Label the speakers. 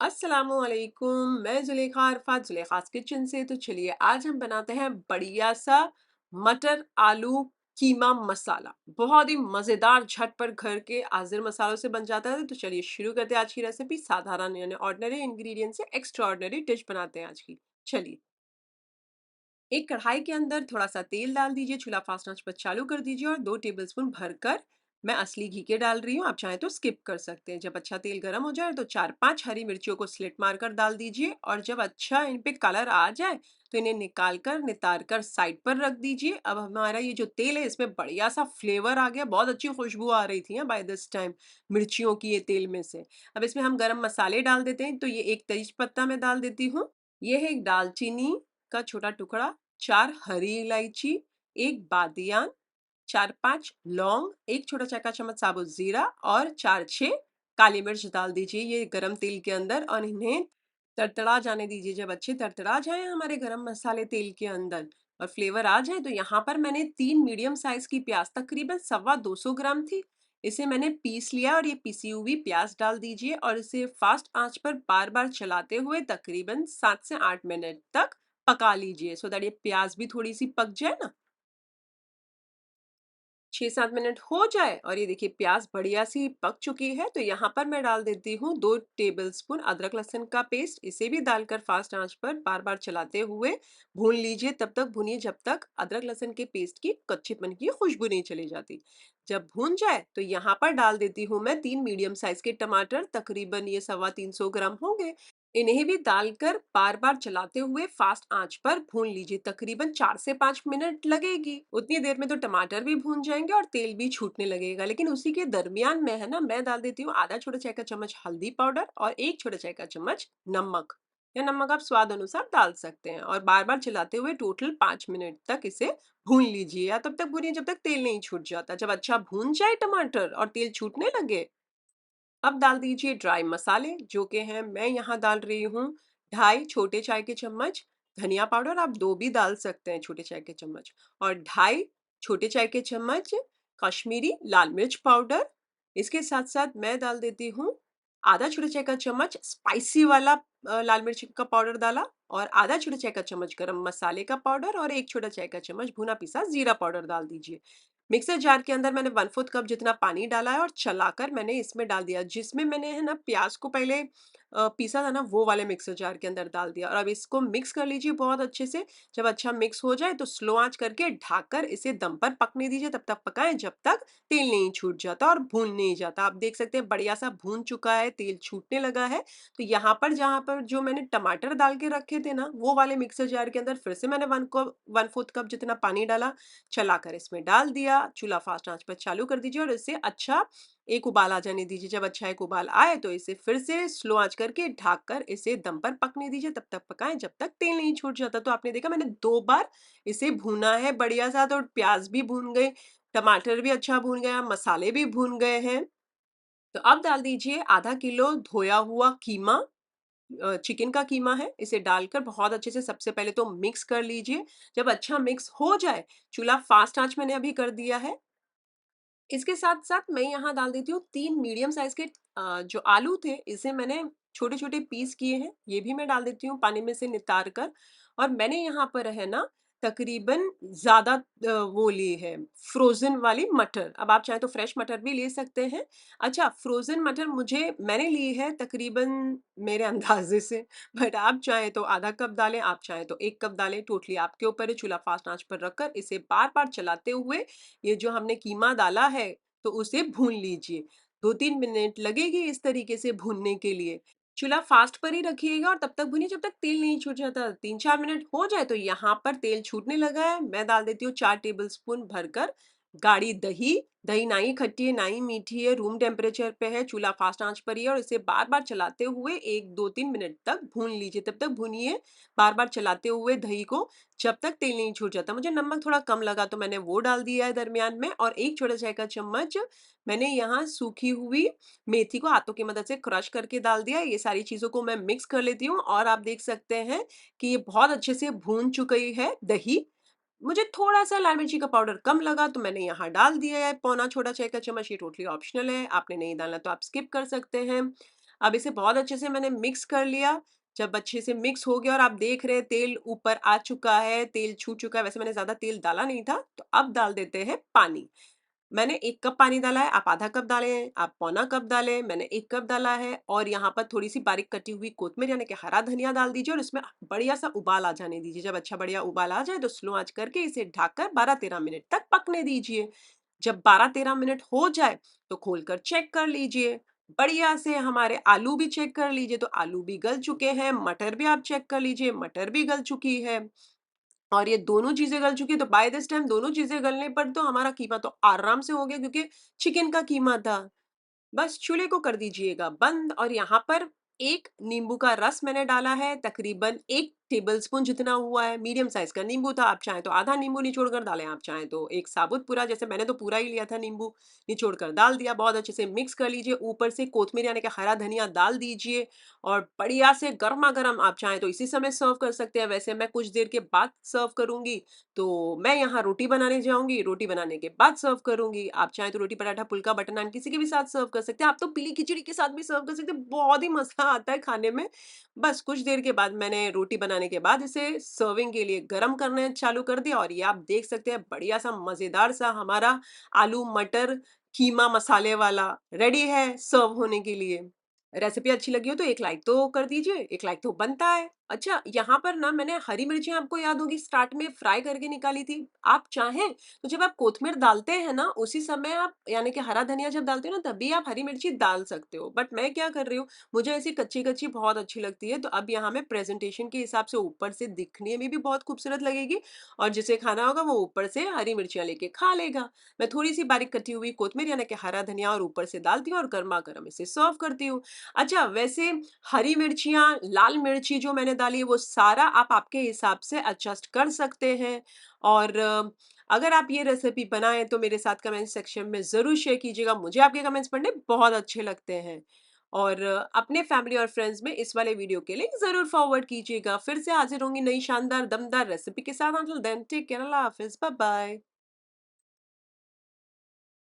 Speaker 1: अस्सलामुअलैकुम। मैं जुलेखा अरफात जुलेखास किचन से। तो चलिए आज हम बनाते हैं बढ़िया सा मटर आलू कीमा मसाला। बहुत ही मज़ेदार झटपट घर के हाजिर मसालों से बन जाता है। तो चलिए शुरू करते हैं आज की रेसिपी। साधारण यानी ऑर्डिनरी इंग्रेडिएंट से एक्स्ट्रा ऑर्डिनरी डिश बनाते हैं आज की। चलिए एक कढ़ाई के अंदर थोड़ा सा तेल डाल दीजिए, चूल्हा फास्ट आंच पर चालू कर दीजिए और 2 टेबलस्पून भरकर मैं असली घी के डाल रही हूँ। आप चाहें तो स्किप कर सकते हैं। जब अच्छा तेल गर्म हो जाए तो 4-5 हरी मिर्चियों को स्लिट मारकर डाल दीजिए और जब अच्छा इन पे कलर आ जाए तो इन्हें निकाल कर नितार कर साइड पर रख दीजिए। अब हमारा ये जो तेल है इसमें बढ़िया सा फ्लेवर आ गया, बहुत अच्छी खुशबू आ रही थी बाय दिस टाइम मिर्चियों की ये तेल में से। अब इसमें हम गरम मसाले डाल देते हैं। तो ये एक तेज पत्ता मैं डाल देती हूँ, ये है एक दालचीनी का छोटा टुकड़ा, 4 हरी इलायची, 1 बादियान, 4-5 लौंग, 1 छोटा चाय का चम्मच साबुत जीरा और 4-6 काली मिर्च डाल दीजिए ये गरम तेल के अंदर और इन्हें तड़तड़ा जाने दीजिए। जब अच्छे तड़तड़ा जाए हमारे गरम मसाले तेल के अंदर और फ्लेवर आ जाए तो यहाँ पर मैंने 3 मीडियम साइज की प्याज तकरीबन सवा 200 ग्राम थी, इसे मैंने पीस लिया और ये पिसी हुई प्याज डाल दीजिए और इसे फास्ट आंच पर बार बार चलाते हुए तकरीबन 7 से 8 मिनट तक पका लीजिए सो दैट ये प्याज भी थोड़ी सी पक जाए ना। 6-7 मिनट हो जाए और ये देखिए प्याज बढ़िया सी पक चुकी है तो यहाँ पर मैं डाल देती हूँ 2 टेबलस्पून अदरक लहसुन का पेस्ट। इसे भी डालकर फास्ट आंच पर बार बार चलाते हुए भून लीजिए। तब तक भूनिए जब तक अदरक लहसुन के पेस्ट की कच्चेपन की खुशबू नहीं चली जाती। जब भून जाए तो यहाँ पर डाल देती हूँ मैं 3 मीडियम साइज के टमाटर, तकरीबन ये 350 ग्राम होंगे। इन्हें भी डालकर बार बार चलाते हुए फास्ट आंच पर भून लीजिए, तकरीबन 4 से 5 मिनट लगेगी। उतनी देर में तो टमाटर भी भून जाएंगे और तेल भी छूटने लगेगा। लेकिन उसी के दरमियान में है ना मैं डाल देती हूँ आधा छोटा चाय का चम्मच हल्दी पाउडर और 1 छोटा चाय का चम्मच नमक, या नमक आप स्वाद अनुसार डाल सकते हैं और बार बार चलाते हुए टोटल 5 मिनट तक इसे भून लीजिए या तब तक भूनिए जब तक तेल नहीं छूट जाता। जब अच्छा भून जाए टमाटर और तेल छूटने लगे अब डाल दीजिए ड्राई मसाले जो कि हैं मैं यहाँ डाल रही हूँ 2.5 छोटे चाय के चम्मच धनिया पाउडर, आप 2 भी डाल सकते हैं छोटे चाय के चम्मच, और 2.5 छोटे चाय के चम्मच कश्मीरी लाल मिर्च पाउडर। इसके साथ साथ मैं डाल देती हूँ आधा छोटे चाय का चम्मच स्पाइसी वाला लाल मिर्च का पाउडर डाला और आधा छोटा चाय का चम्मच गरम मसाले का पाउडर और 1 छोटा चाय का चम्मच भुना पिसा जीरा पाउडर डाल दीजिए। मिक्सर जार के अंदर मैंने 1/4 कप जितना पानी डाला है और चलाकर मैंने इसमें डाल दिया, जिसमें मैंने है ना प्याज को पहले पीसा था ना वो वाले मिक्सर जार के अंदर डाल दिया और अब इसको मिक्स कर लीजिए बहुत अच्छे से। जब अच्छा मिक्स हो जाए तो स्लो आंच करके ढककर इसे दम पर पकने दीजिए, तब तक पकाएं जब तक तेल नहीं छूट जाता और भून नहीं जाता। आप देख सकते हैं बढ़िया सा भून चुका है, तेल छूटने लगा है। तो यहाँ पर जहाँ पर जो मैंने टमाटर डाल के रखे थे ना वो वाले मिक्सर जार के अंदर फिर से मैंने 1/4 कप जितना पानी डाला, चलाकर इसमें डाल दिया, चूल्हा फास्ट आंच पर चालू कर दीजिए और इसे अच्छा एक उबाल आ जाने दीजिए। जब अच्छा एक उबाल आए तो इसे फिर से स्लो आंच करके ढक कर इसे दम पर पकने दीजिए, तब तक पकाएं जब तक तेल नहीं छूट जाता। तो आपने देखा मैंने 2 बार इसे भूना है बढ़िया सा, तो प्याज भी भून गए, टमाटर भी अच्छा भून गया, मसाले भी भून गए हैं। तो अब डाल दीजिए आधा किलो धोया हुआ कीमा, चिकन का कीमा है, इसे डालकर बहुत अच्छे से सबसे पहले तो मिक्स कर लीजिए। जब अच्छा मिक्स हो जाए, चूल्हा फास्ट आंच मैंने अभी कर दिया है। इसके साथ-साथ मैं यहाँ डाल देती हूँ 3 मीडियम साइज़ के जो आलू थे, इसे मैंने छोटे-छोटे पीस किए हैं, ये भी मैं डाल देती हूँ पानी में से नितार कर। और मैंने यहाँ पर है ना तकरीबन ज़्यादा वो ली है फ्रोज़न वाली मटर, अब आप चाहें तो फ्रेश मटर भी ले सकते हैं। अच्छा फ्रोज़न मटर मैंने ली है तकरीबन मेरे अंदाज़े से, बट आप चाहें तो आधा कप डालें, आप चाहें तो 1 कप डालें, टोटली आपके ऊपर है। चूल्हा फ़ास्ट आँच पर रखकर इसे बार-बार चलाते हुए ये जो हमने कीमा डाला है तो उसे भून लीजिए। 2-3 मिनट लगेगी इस तरीके से भूनने के लिए। चूल्हा फास्ट पर ही रखिएगा और तब तक भूनिए जब तक तेल नहीं छूट जाता। 3-4 मिनट हो जाए तो यहाँ पर तेल छूटने लगा है। मैं डाल देती हूँ 4 टेबलस्पून भरकर गाढ़ी दही। दही ना ही खट्टी है ना ही मीठी है, रूम टेम्परेचर पे है, चूल्हा फास्ट आंच पर ही है और इसे बार-बार चलाते हुए 1-2-3 मिनट तक भून लीजिए। तब तक भूनिए बार-बार चलाते हुए दही को जब तक तेल नहीं छूट जाता। मुझे नमक थोड़ा कम लगा तो मैंने वो डाल दिया है दरमियान में, और 1 छोटा चाय का चम्मच मैंने यहाँ सूखी हुई मेथी को हाथों की मदद से क्रश करके डाल दिया। ये सारी चीज़ों को मैं मिक्स कर लेती हूँ और आप देख सकते हैं कि ये बहुत अच्छे से भून चुकी है दही। मुझे थोड़ा-सा लाल मिर्ची का पाउडर कम लगा तो मैंने यहाँ डाल दिया है पौना छोटा चाय का चम्मच, ये टोटली ऑप्शनल है, आपने नहीं डालना तो आप स्किप कर सकते हैं। अब इसे बहुत अच्छे से मैंने मिक्स कर लिया। जब अच्छे से मिक्स हो गया और आप देख रहे हैं तेल ऊपर आ चुका है, तेल छू चुका है, वैसे मैंने ज़्यादा तेल डाला नहीं था, तो अब डाल देते हैं पानी। मैंने 1 कप पानी डाला है, आप आधा कप डालें, आप पौना कप डालें, मैंने 1 कप डाला है और यहाँ पर थोड़ी-सी बारीक कटी हुई कोतमीर यानी कि हरा धनिया डाल दीजिए और इसमें बढ़िया-सा उबाल आ जाने दीजिए। जब अच्छा बढ़िया उबाल आ जाए तो स्लो आँच करके इसे ढककर 12-13 मिनट तक पकने दीजिए। जब 12-13 मिनट हो जाए तो खोलकर चेक कर लीजिए। बढ़िया से हमारे आलू भी चेक कर लीजिए, तो आलू भी गल चुके हैं, मटर भी आप चेक कर लीजिए, मटर भी गल चुकी है। और ये दोनों चीज़ें गल चुकी है, तो बाय दिस टाइम दोनों चीज़ें गलने पर तो हमारा कीमा तो आराम से हो गया क्योंकि चिकन का कीमा था। बस चूल्हे को कर दीजिएगा बंद और यहाँ पर 1 नींबू का रस मैंने डाला है, तकरीबन 1 टेबलस्पून जितना हुआ है, मीडियम साइज़ का नींबू था, आप चाहें तो आधा नींबू निचोड़ कर डालें, आप चाहें तो एक साबुत पूरा जैसे मैंने तो पूरा ही लिया था नींबू, निचोड़ कर डाल दिया, बहुत अच्छे से मिक्स कर लीजिए, ऊपर से कोतमीर यानी कि हरा धनिया डाल दीजिए और बढ़िया से गरमा-गरम आप चाहें तो इसी समय सर्व कर सकते हैं, वैसे मैं कुछ देर के बाद सर्व करूँगी, तो मैं यहाँ रोटी बनाने जाऊँगी, रोटी बनाने के बाद सर्व करूँगी। आप चाहें तो रोटी, पराठा, फुल्का, बटर नान किसी के भी साथ सर्व कर सकते हैं। आप तो पीली खिचड़ी के साथ भी सर्व कर सकते हैं, बहुत ही मज़ा आता है खाने में। बस कुछ देर के बाद मैंने रोटी बनाने के बाद इसे सर्विंग के लिए गरम करने चालू कर दिया और ये आप देख सकते हैं बढ़िया-सा मज़ेदार-सा हमारा आलू मटर कीमा मसाले वाला रेडी है सर्व होने के लिए। रेसिपी अच्छी लगी हो तो एक लाइक तो कर दीजिए, एक लाइक तो बनता है। अच्छा, यहाँ पर ना मैंने हरी मिर्चें आपको याद होगी स्टार्ट में फ्राई करके निकाली थी। आप चाहें तो जब आप कोतमीर डालते हैं ना, उसी समय आप यानी कि हरा धनिया जब डालते हो ना, तभी आप हरी मिर्ची डाल सकते हो। बट मैं क्या कर रही हूँ, मुझे ऐसी कच्ची-कच्ची बहुत अच्छी लगती है, तो अब यहाँ मैं प्रेज़ेंटेशन के हिसाब से ऊपर से दिखने में भी बहुत खूबसूरत लगेगी और जिसे खाना होगा वो ऊपर से हरी मिर्चियाँ लेके खा लेगा। मैं थोड़ी-सी बारीक कटी हुई कोतमीर यानी कि हरा धनिया और ऊपर से डालती हूँ और गरमा-गरम इसे सर्व करती हूँ। अच्छा, वैसे हरी मिर्चियाँ, लाल मिर्ची जो मैंने डाली है वो सारा आप आपके हिसाब से एडजस्ट कर सकते हैं और अगर आप ये रेसिपी बनाएँ तो मेरे साथ कमेंट सेक्शन में ज़रूर शेयर कीजिएगा। मुझे आपके कमेंट्स पढ़ने बहुत अच्छे लगते हैं और अपने फैमिली और फ्रेंड्स में इस वाले वीडियो के लिंक ज़रूर फॉरवर्ड कीजिएगा। फिर से हाज़िर होंगी नई शानदार दमदार रेसिपी के साथ। अंटिल देन टेक केयर, अल्लाह हाफ़िज़, बाय बाय।